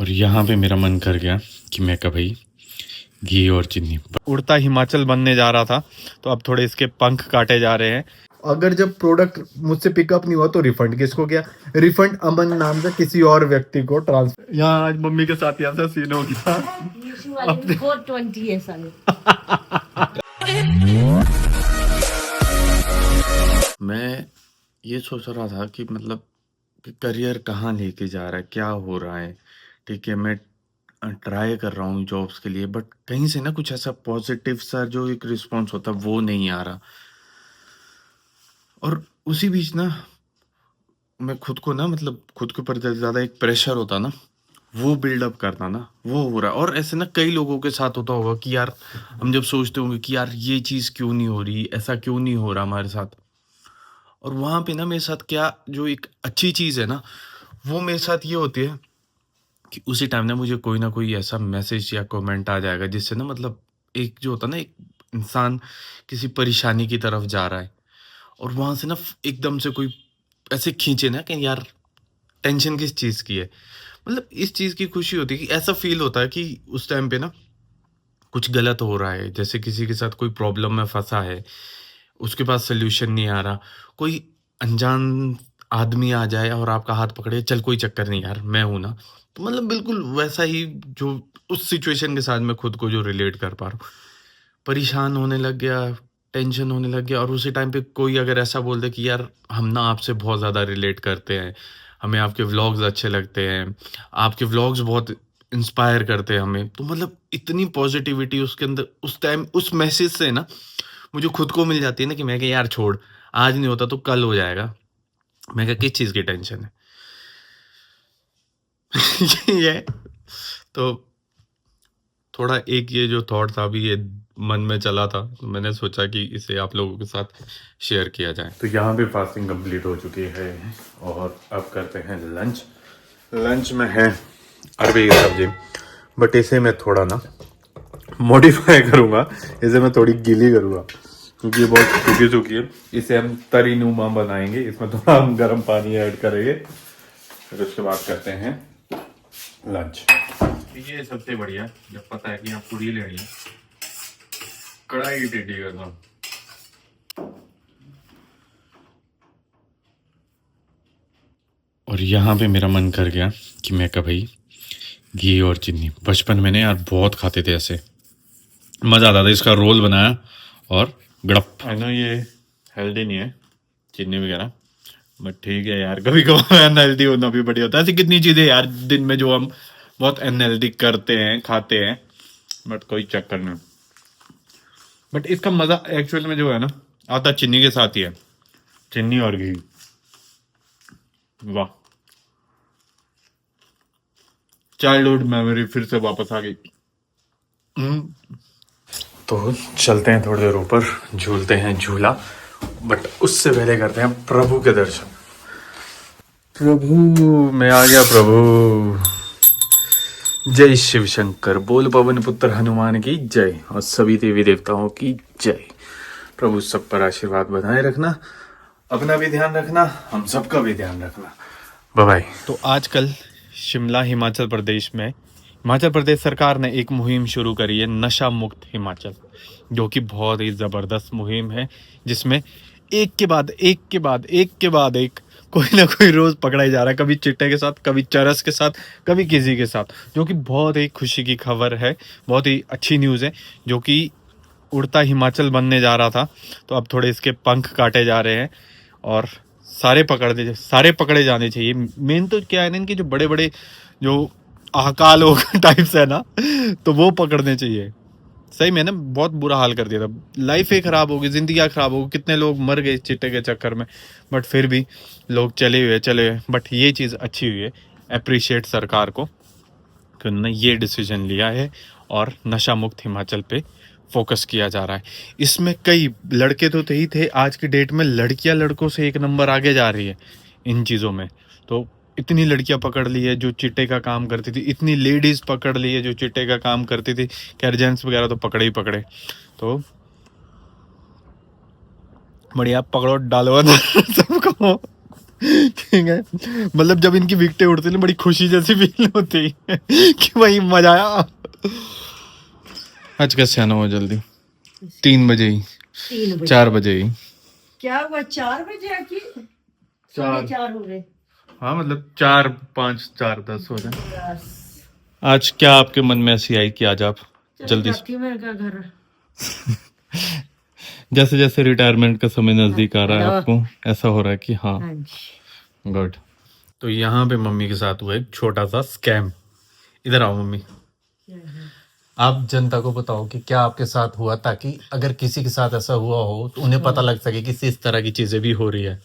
और यहाँ पे मेरा मन कर गया कि मैं कभी घी और चीनी उड़ता हिमाचल बनने जा रहा था, तो अब थोड़े इसके पंख काटे जा रहे हैं। अगर जब प्रोडक्ट मुझसे पिकअप नहीं हुआ तो रिफंड किसको गया? रिफंड अमन नाम से किसी और व्यक्ति को ट्रांसफर। यहाँ आज मम्मी के साथ यहाँ से सीन हो गया। अपने 420 है साले। मैं ये सोच रहा था कि मतलब कि करियर कहाँ लेके जा रहा है, क्या हो रहा है। ठीक है, मैं ट्राई कर रहा हूँ जॉब्स के लिए, बट कहीं से ना कुछ ऐसा पॉजिटिव सा जो एक रिस्पॉन्स होता है वो नहीं आ रहा। और उसी बीच ना मैं खुद को ना मतलब खुद के ऊपर ज़्यादा एक प्रेशर होता ना, वो बिल्डअप करना ना, वो हो रहा है। और ऐसे ना कई लोगों के साथ होता होगा कि यार हम जब सोचते होंगे कि यार ये चीज़ क्यों नहीं हो रही, ऐसा क्यों नहीं हो रहा हमारे साथ। और वहाँ पे ना मेरे साथ क्या जो एक अच्छी चीज़ है ना, वो मेरे साथ ये होती है कि उसी टाइम ना मुझे कोई ना कोई ऐसा मैसेज या कमेंट आ जाएगा जिससे ना मतलब एक जो होता है ना, एक इंसान किसी परेशानी की तरफ जा रहा है और वहाँ से ना एकदम से कोई ऐसे खींचे ना कि यार टेंशन किस चीज़ की है। मतलब इस चीज़ की खुशी होती है कि ऐसा फील होता है कि उस टाइम पे ना कुछ गलत हो रहा है, जैसे किसी के साथ कोई प्रॉब्लम में फंसा है, उसके पास सोल्यूशन नहीं आ रहा। कोई अनजान आदमी आ जाए और आपका हाथ पकड़े, चल कोई चक्कर नहीं यार मैं हूँ ना। तो मतलब बिल्कुल वैसा ही जो उस सिचुएशन के साथ मैं खुद को जो रिलेट कर पा रहा हूँ। परेशान होने लग गया, टेंशन होने लग गया और उसी टाइम पे कोई अगर ऐसा बोल दे कि यार हम ना आपसे बहुत ज़्यादा रिलेट करते हैं, हमें आपके व्लॉग्स अच्छे लगते हैं, आपके व्लॉग्स बहुत इंस्पायर करते हैं हमें। तो मतलब इतनी पॉजिटिविटी उसके अंदर उस टाइम उस मैसेज से ना मुझे खुद को मिल जाती है ना कि मैं कहा यार छोड़, आज नहीं होता तो कल हो जाएगा। मैं कहा किस चीज़ की टेंशन है। ये है। तो थोड़ा एक ये जो थॉट था अभी ये मन में चला था, तो मैंने सोचा कि इसे आप लोगों के साथ शेयर किया जाए। तो यहाँ पे फास्टिंग कंप्लीट हो चुकी है और अब करते हैं लंच। लंच में है अरबी की सब्जी, बट इसे मैं थोड़ा ना मॉडिफाई करूँगा, इसे मैं थोड़ी गीली करूँगा क्योंकि ये बहुत सूखी सूखी है। इसे हम तरी नुमा बनाएंगे, इसमें थोड़ा हम गर्म पानी ऐड करेंगे, फिर उसके बाद करते हैं लंच। ये सबसे बढ़िया जब पता है कि आप पूरी लेनी है, कढ़ाई टेढ़ी करना। और यहाँ पे मेरा मन कर गया कि मैं कभी घी और चीनी, बचपन में ना यार बहुत खाते थे, ऐसे मज़ा आता था। इसका रोल बनाया और गड़प। आई नो ये हेल्दी नहीं है चीनी वगैरह, बट ठीक है यार, कभी कभार अनहेल्दी होना भी बढ़िया होता है। ऐसी कितनी चीज़ें यार दिन में जो हम बहुत अनहेल्दी करते हैं, खाते हैं, बट कोई चक्कर नहीं। बट इसका मज़ा एक्चुअल में जो है ना आता चीनी के साथ ही है, चीनी और घी। वाह, चाइल्डहुड मेमोरी फिर से वापस आ गई। तो चलते हैं थोड़ी देर ऊपर, झूलते हैं झूला, बट उससे पहले करते हैं प्रभु के दर्शन। प्रभु, मैं आ गया प्रभु। जय शिव शंकर, बोल पवन पुत्र हनुमान की जय और सभी देवी देवताओं की जय। प्रभु सब पर आशीर्वाद बनाए रखना, अपना भी ध्यान रखना, हम सबका भी ध्यान रखना। Bye bye. तो आजकल शिमला हिमाचल प्रदेश में हिमाचल प्रदेश सरकार ने एक मुहिम शुरू करी है, नशा मुक्त हिमाचल, जो कि बहुत ही ज़बरदस्त मुहिम है, जिसमें एक के बाद एक के बाद एक के बाद एक कोई ना कोई रोज़ पकड़ा ही जा रहा है, कभी चिट्टे के साथ, कभी चरस के साथ, कभी किसी के साथ, जो कि बहुत ही खुशी की खबर है, बहुत ही अच्छी न्यूज़ है। जो कि उड़ता हिमाचल बनने जा रहा था, तो अब थोड़े इसके पंख काटे जा रहे हैं और सारे पकड़े जाने चाहिए। मेन तो क्या है ना, इनके जो बड़े बड़े जो अहकाल टाइप्स है ना, तो वो पकड़ने चाहिए। सही में ना बहुत बुरा हाल कर दिया था, लाइफ ही ख़राब होगी, ज़िंदगी ख़राब होगी, कितने लोग मर गए चिट्टे के चक्कर में, बट फिर भी लोग चले हुए। बट ये चीज़ अच्छी हुई है, अप्रिशिएट सरकार को कि उन्होंने ये डिसीजन लिया है और नशा मुक्त हिमाचल पे फोकस किया जा रहा है। इसमें कई लड़के तो ही थे, आज की डेट में लड़कियां लड़कों से एक नंबर आगे जा रही है इन चीज़ों में। तो इतनी लड़कियां पकड़ ली है जो चिट्टे का काम करती थी, इतनी लेडीज़ पकड़ ली है जो चिट्टे का काम करती थी, खैर जेंट्स वगैरह तो पकड़े ही पकड़े। तो बढ़िया, पकड़ो डालो सबको। ठीक है, मतलब जब इनकी विकटें उड़ती है ना बड़ी खुशी जैसी फील होती है कि भाई मजा आया। आज कैसे आना हुआ जल्दी? 3 बजे ही, 3 बजे 4 बजे ही। क्या हुआ? 4 बजे आके 4:30 हो गए। हाँ मतलब 4, 5, 4, 10 हो जाए। बस आज क्या आपके मन में ऐसी आई कि आज आप चली जल्दी जाती हूँ मैं क्या घर। जैसे जैसे रिटायरमेंट का समय नजदीक आ रहा है हेलो। आपको ऐसा हो रहा है कि हाँ हाँ जी। गुड। तो यहाँ पे मम्मी के साथ हुआ एक छोटा सा स्कैम। इधर आओ मम्मी, आप जनता को बताओ कि क्या आपके साथ हुआ, ताकि अगर किसी के साथ ऐसा हुआ हो तो उन्हें पता लग सके कि इस तरह की चीजें भी हो रही है।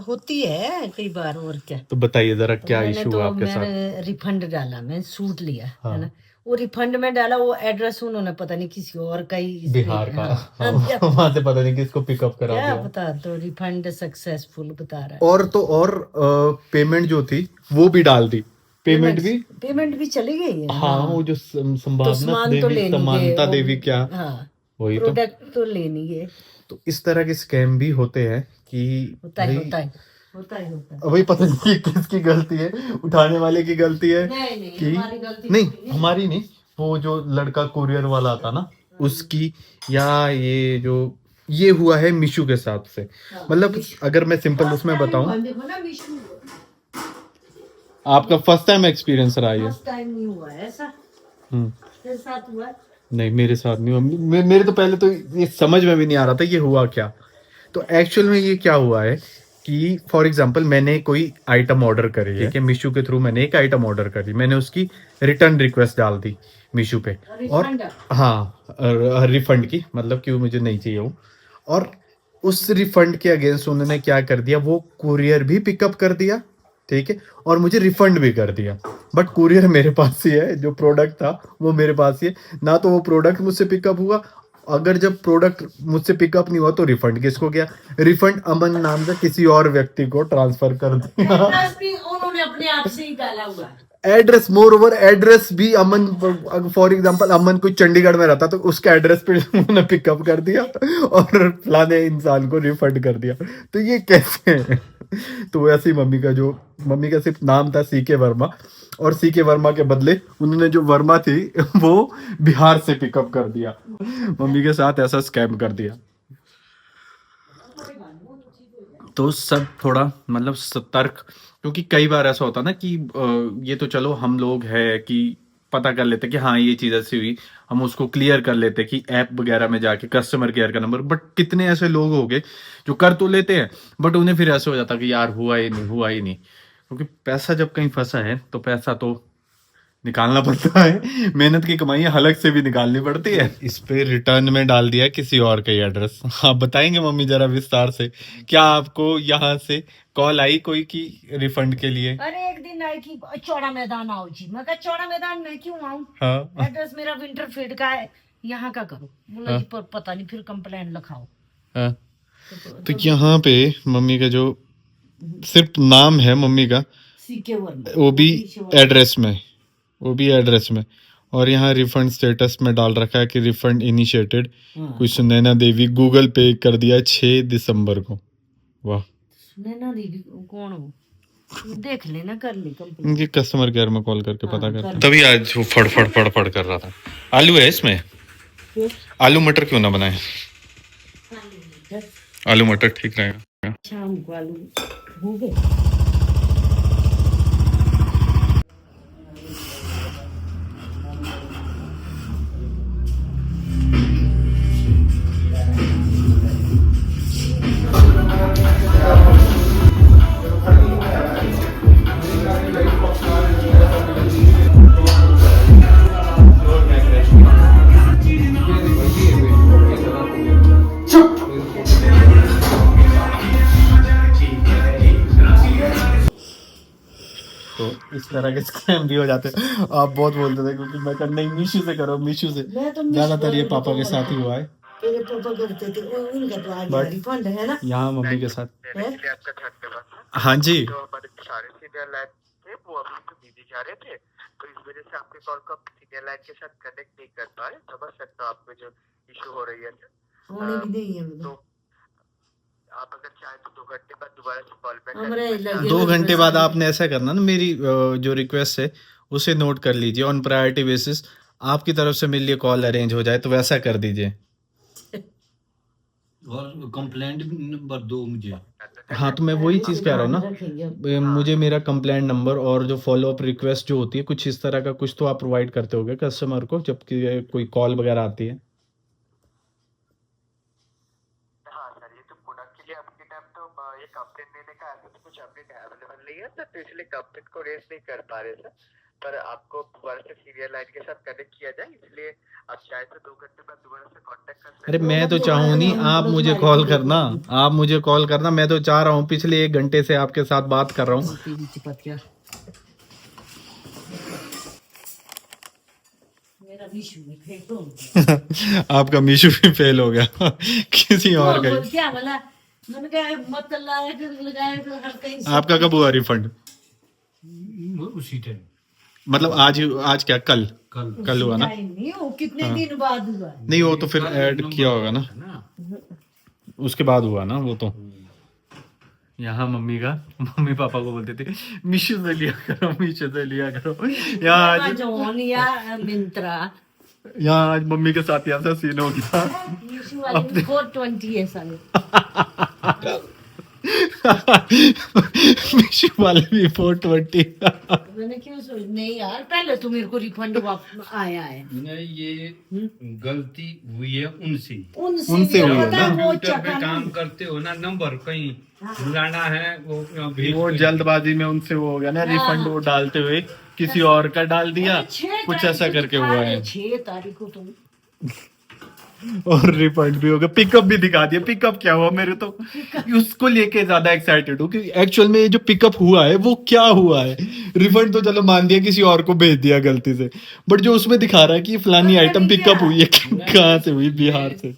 होती है कई बार, और क्या। तो बताइए जरा क्या मैंने इशू तो हुआ आपके साथ? मैंने रिफंड डाला, मैं सूट लिया हाँ। है ना। वो रिफंड में डाला, वो एड्रेस उन्होंने पता नहीं किसी और का ही बिहार का, हाँ, वहां से पता नहीं किसको पिकअप करा क्या दिया। पता। तो रिफंड सक्सेसफुल बता रहा है। और तो और पेमेंट जो थी वो भी डाल दी, पेमेंट भी। पेमेंट भी चली गई है। हाँ वो जो तो संभावना सामान तो देवी, लेनी समानता है, देवी क्या, हाँ वही तो। प्रोडक्ट तो लेनी है। तो इस तरह के स्कैम भी होते हैं कि होता है भाई होता है होता है होता है। भाई पता नहीं कि किसकी गलती है, उठाने वाले की गलती है नहीं नहीं, कि हमारी गलती नहीं, कोई हमारी नहीं, वो जो लड़का कुरियर वाला था ना उसकी, या ये जो ये हुआ है मीशू के साथ से। मतलब अगर मैं सिंपल उसमें बताऊं, देखो ना, मिशन आपका फर्स्ट टाइम एक्सपीरियंस रहा ये? फर्स्ट टाइम नहीं हुआ है ऐसा। हम्म। तेरे साथ हुआ है? नहीं मेरे साथ नहीं हुआ। मेरे तो पहले तो ये समझ में भी नहीं आ रहा था ये हुआ क्या। तो एक्चुअल में ये क्या हुआ है कि फॉर एग्जांपल मैंने कोई आइटम ऑर्डर करी है, ठीक है, मीशू के थ्रू मैंने एक आइटम ऑर्डर करी, मैंने उसकी रिटर्न रिक्वेस्ट डाल दी मीशू पे। और रिफंड? हाँ रिफंड की, मतलब कि वो मुझे नहीं चाहिए वो। और उस रिफंड के अगेंस्ट उन्होंने क्या कर दिया, वो कुरियर भी पिकअप कर दिया, ठीक है, और मुझे रिफंड भी कर दिया। बट कुरियर मेरे पास ही है, जो प्रोडक्ट था वो मेरे पास ही है ना। तो वो प्रोडक्ट मुझसे पिकअप हुआ, अगर जब प्रोडक्ट मुझसे पिकअप नहीं हुआ तो रिफंड किसको गया? रिफंड अमन नाम से किसी और व्यक्ति को ट्रांसफर कर दिया। एड्रेस भी उन्होंने अपने आप से ही डाला हुआ है। एड्रेस, मोर ओवर एड्रेस भी अमन, फॉर एग्जांपल अमन कोई चंडीगढ़ में रहता तो उसके एड्रेस पे उन्होंने पिकअप कर दिया और फलाने इंसान को रिफंड कर दिया। तो ये कैसे है? तो वैसे ही मम्मी का सिर्फ नाम था सीके वर्मा, और सीके वर्मा के बदले उन्होंने जो वर्मा थी वो बिहार से पिकअप कर दिया। मम्मी के साथ ऐसा स्कैम कर दिया। तो सब थोड़ा मतलब सतर्क, क्योंकि कई बार ऐसा होता ना कि ये तो चलो हम लोग है कि पता कर लेते कि हाँ ये चीज ऐसी हुई, हम उसको क्लियर कर लेते कि ऐप वगैरह में जाके कस्टमर केयर का नंबर। बट कितने ऐसे लोग हो गए जो कर तो लेते हैं बट उन्हें फिर ऐसे हो जाता कि यार हुआ ही नहीं, हुआ ही नहीं। क्योंकि पैसा जब कहीं फंसा है तो पैसा तो निकालना पड़ता है, मेहनत की कमाई हलक से भी निकालनी पड़ती है। इस पे रिटर्न में डाल दिया किसी और का एड्रेस। आप बताएंगे मम्मी जरा विस्तार से, क्या आपको यहाँ से कॉल आई कोई की रिफंड के लिए? अरे एक दिन आई कि चौड़ा मैदान आओ जी। मैं कहा चौड़ा मैदान में क्यों आऊं? हाँ एड्रेस मेरा विंटरफील्ड का है, यहाँ का करो। बोला जी पर पता नहीं, फिर कंप्लेन लिखाओ। हाँ। तो यहाँ पे मम्मी का जो सिर्फ नाम है मम्मी का, सीके वर्मा, वो भी एड्रेस में, वो भी एड्रेस में, और यहाँ रिफंड स्टेटस में डाल रखा है कि रिफंड इनिशिएटेड कोई सुनैना देवी, गूगल पे कर दिया 6 दिसंबर को। वाह। सुनैना देवी कौन हो? देख लेना, कर ले कंप्लेन। इनके कस्टमर केयर में कॉल करके पता कर। तभी आज वो फड़ कर रहा था। आलू है इसमें, आलू मटर क्यों ना बनाए? आलू मटर ठीक रहेगा। शाम को आलू हो गए। तो इस तरह के स्कैम भी हो जाते हैं। आप बहुत बोलते थे क्योंकि मैं कर नहीं, मीशू से करो, मीशू से। मैं तो ज्यादातर ये पापा के साथ ही हुआ है। तेरे पापा करते थे, उनका तो आ गया रिफंड है ना। यहाँ मम्मी के साथ है? हाँ जी। जो हमारे सारे सीनियर लाइन थे वो अभी तो बिजी जा रहे थे, तो इस वजह से आपके कॉल को सीनियर लाइन के साथ कनेक्ट नहीं कर पाए। समझ सकता हूँ आपको जो इशू हो रही है। होने भी नहीं है तो आप अगर चाहें तो 2 घंटे बाद दोबारा से कॉल बैक हमरे करें। लगे 2 घंटे बाद आपने ऐसा करना ना, मेरी जो रिक्वेस्ट है उसे नोट कर लीजिए, ऑन प्रायोरिटी बेसिस आपकी तरफ से मेरे लिए कॉल अरेंज हो जाए तो वैसा कर दीजिए। और कंप्लेंट नंबर 2 मुझे। हाँ तो मैं वही चीज़ कह रहा हूँ ना, रखेंगे। मुझे मेरा कंप्लेंट नंबर और जो फॉलो अप रिक्वेस्ट जो होती है कुछ इस तरह का कुछ तो आप प्रोवाइड करते होगे कस्टमर को जबकि कोई कॉल वगैरह आती है। हाँ सर, ये तो प्रोडक्ट के लिए अपने टाइम तो ये कंप्लेंट देने का ऐसा तो कुछ अपडेट अवेलेबल नहीं है सर, तो इसलिए कंप्लेंट को रेस नहीं कर पा रहे सर। पर आपको दोबारा से सीरियल लाइन के साथ कनेक्ट किया जाए, इसलिए आप चाहे तो 2 घंटे बाद दोबारा से कांटेक्ट कर सकते अरे मैं तो चाहूँ नहीं, आप मुझे कॉल करना, आप मुझे कॉल करना, मैं तो चाह रहा हूँ, पिछले 1 घंटे से आपके साथ बात कर रहा हूँ। मेरा विशु में फेंक दो। आपका मीशू भी फेल हो गया किसी और का ही। क्या बोला, मैंने कहा मत लगाया फिर हर कहीं से। आपका कब हुआ रिफंड? उसी टाइम मतलब आज क्या कल हुआ ना? नहीं वो कितने दिन बाद हुआ। नहीं वो तो फिर ऐड किया होगा ना, उसके बाद हुआ ना वो तो। यहाँ मम्मी पापा को बोलते थे मीशो से लिया करो, मीशो से लिया करो। यहाँ Amazon या मिंत्रा, आज मम्मी के साथ ऐसा सीन हो गया। मीशो वाले 420 है साले। मीशो वाले भी 420। मैंने क्यों सोच, नहीं यार पहले तो मेरे को रिफंड वापस आया है। नहीं, ये गलती हुई है उनसे। उनसे भी हुई है पता है, ना। वो कंप्यूटर पे चक्कर काम करते हो ना, नंबर कहीं बुलाना है वो भेज वो दो। जल्दबाजी में उनसे वो हो गया ना, रिफंड वो डालते हुए किसी और का डाल दिया, 6 कुछ तारीख ऐसा को करके दिखा हुआ रहे, है 6 तारीख को तुम और रिफंड भी हो गया, पिकअप भी दिखा दिया। पिकअप क्या हुआ, मेरे तो उसको लेके ज्यादा एक्साइटेड हूँ कि एक्चुअल में ये जो पिकअप हुआ है वो क्या हुआ है। रिफंड तो चलो मान दिया किसी और को भेज दिया गलती से, बट जो उसमें दिखा रहा है कि फलानी आइटम पिकअप हुई है, कहाँ से हुई? बिहार से।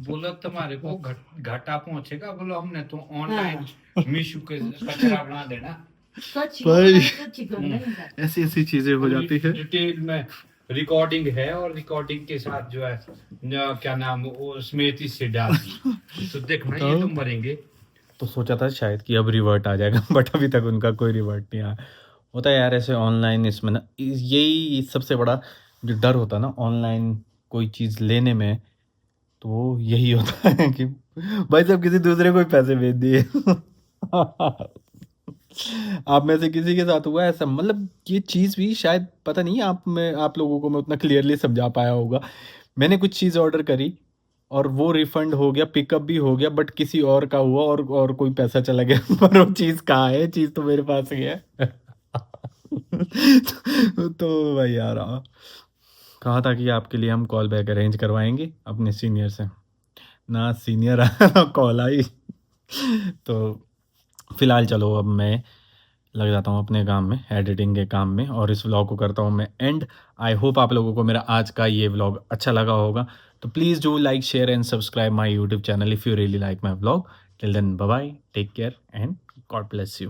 बोला तुम्हारे को घाटा पहुंचेगा, बोलो हमने तो ऑनलाइन मीशो के कचरा बना देना। सच भाई। सच्ची कर नहीं ऐसी ऐसी चीजें हो जाती है। डिटेल में रिकॉर्डिंग है और रिकॉर्डिंग के साथ जो है क्या नाम वो स्मृति से डाल दी, तो देखना ये तो मरेंगे। तो सोचा था शायद कि अब रिवर्ट आ जाएगा, बट अभी तक उनका कोई रिवर्ट नहीं आया। होता है यार ऐसे ऑनलाइन, इसमें ना यही सबसे बड़ा जो डर होता है ना ऑनलाइन कोई चीज़ लेने में, तो वो यही होता है कि भाई साहब किसी दूसरे को ही पैसे भेज दिए। आप में से किसी के साथ हुआ है ऐसा? मतलब ये चीज़ भी शायद पता नहीं आप लोगों को मैं उतना क्लियरली समझा पाया होगा। मैंने कुछ चीज़ ऑर्डर करी और वो रिफंड हो गया, पिकअप भी हो गया, बट किसी और का हुआ और कोई पैसा चला गया। पर वो चीज़ कहाँ है? चीज़ तो मेरे पास ही है। तो भाई यार कहा था कि आपके लिए हम कॉल बैक अरेंज करवाएंगे अपने सीनियर से, ना सीनियर आया कॉल आई। तो फिलहाल चलो अब मैं लग जाता हूँ अपने काम में, एडिटिंग के काम में, और इस व्लॉग को करता हूँ मैं एंड। आई होप आप लोगों को मेरा आज का ये व्लॉग अच्छा लगा होगा, तो please do like share and subscribe my YouTube channel if you really like my vlog. Till then bye bye, take care and God bless you.